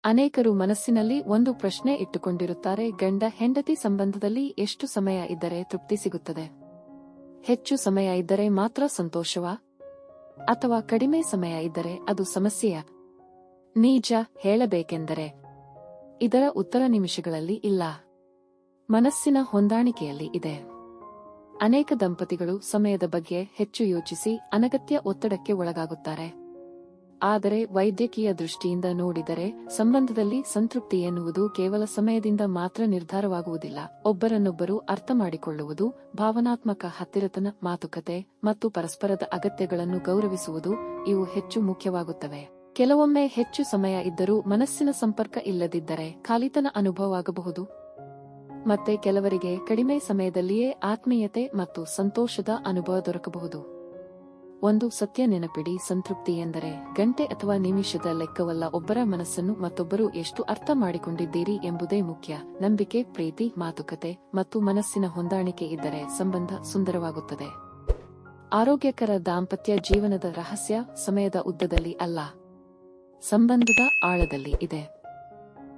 ಅನೇಕರು ಮನಸ್ಸಿನಲ್ಲಿ ಒಂದು ಪ್ರಶ್ನೆ ಇಟ್ಟುಕೊಂಡಿರುತ್ತಾರೆ, ಗಂಡ ಹೆಂಡತಿ ಸಂಬಂಧದಲ್ಲಿ ಎಷ್ಟು ಸಮಯ ಇದ್ದರೆ ತೃಪ್ತಿ ಸಿಗುತ್ತದೆ? ಹೆಚ್ಚು ಸಮಯ ಇದ್ದರೆ ಮಾತ್ರ ಸಂತೋಷವಾ? ಅಥವಾ ಕಡಿಮೆ ಸಮಯ ಇದ್ದರೆ ಅದು ಸಮಸ್ಯೆಯ? ನಿಜ ಹೇಳಬೇಕೆಂದರೆ ಇದರ ಉತ್ತರ ನಿಮಿಷಗಳಲ್ಲಿ ಇಲ್ಲ, ಮನಸ್ಸಿನ ಹೊಂದಾಣಿಕೆಯಲ್ಲಿ ಇದೆ. ಅನೇಕ ದಂಪತಿಗಳು ಸಮಯದ ಬಗ್ಗೆ ಹೆಚ್ಚು ಯೋಚಿಸಿ ಅನಗತ್ಯ ಒತ್ತಡಕ್ಕೆ ಒಳಗಾಗುತ್ತಾರೆ. ಆದರೆ ವೈದ್ಯಕೀಯ ದೃಷ್ಟಿಯಿಂದ ನೋಡಿದರೆ ಸಂಬಂಧದಲ್ಲಿ ಸಂತೃಪ್ತಿ ಎನ್ನುವುದು ಕೇವಲ ಸಮಯದಿಂದ ಮಾತ್ರ ನಿರ್ಧಾರವಾಗುವುದಿಲ್ಲ. ಒಬ್ಬರನ್ನೊಬ್ಬರು ಅರ್ಥ ಮಾಡಿಕೊಳ್ಳುವುದು, ಭಾವನಾತ್ಮಕ ಹತ್ತಿರತನ, ಮಾತುಕತೆ ಮತ್ತು ಪರಸ್ಪರದ ಅಗತ್ಯಗಳನ್ನು ಗೌರವಿಸುವುದು ಇವು ಹೆಚ್ಚು ಮುಖ್ಯವಾಗುತ್ತವೆ. ಕೆಲವೊಮ್ಮೆ ಹೆಚ್ಚು ಸಮಯ ಇದ್ದರೂ ಮನಸ್ಸಿನ ಸಂಪರ್ಕ ಇಲ್ಲದಿದ್ದರೆ ಖಾಲಿತನ ಅನುಭವವಾಗಬಹುದು. ಮತ್ತೆ ಕೆಲವರಿಗೆ ಕಡಿಮೆ ಸಮಯದಲ್ಲಿಯೇ ಆತ್ಮೀಯತೆ ಮತ್ತು ಸಂತೋಷದ ಅನುಭವ ದೊರಕಬಹುದು. ಒಂದು ಸತ್ಯ ನೆನಪಿಡಿ, ಸಂತೃಪ್ತಿ ಎಂದರೆ ಗಂಟೆ ಅಥವಾ ನಿಮಿಷದ ಲೆಕ್ಕವಲ್ಲ, ಒಬ್ಬರ ಮನಸ್ಸನ್ನು ಮತ್ತೊಬ್ಬರು ಎಷ್ಟು ಅರ್ಥ ಮಾಡಿಕೊಂಡಿದ್ದೀರಿ ಎಂಬುದೇ ಮುಖ್ಯ. ನಂಬಿಕೆ, ಪ್ರೀತಿ, ಮಾತುಕತೆ ಮತ್ತು ಮನಸ್ಸಿನ ಹೊಂದಾಣಿಕೆ ಇದ್ದರೆ ಸಂಬಂಧ ಸುಂದರವಾಗುತ್ತದೆ. ಆರೋಗ್ಯಕರ ದಾಂಪತ್ಯ ಜೀವನದ ರಹಸ್ಯ ಸಮಯದ ಉದ್ದದಲ್ಲಿ ಅಲ್ಲ, ಸಂಬಂಧದ ಆಳದಲ್ಲಿ ಇದೆ.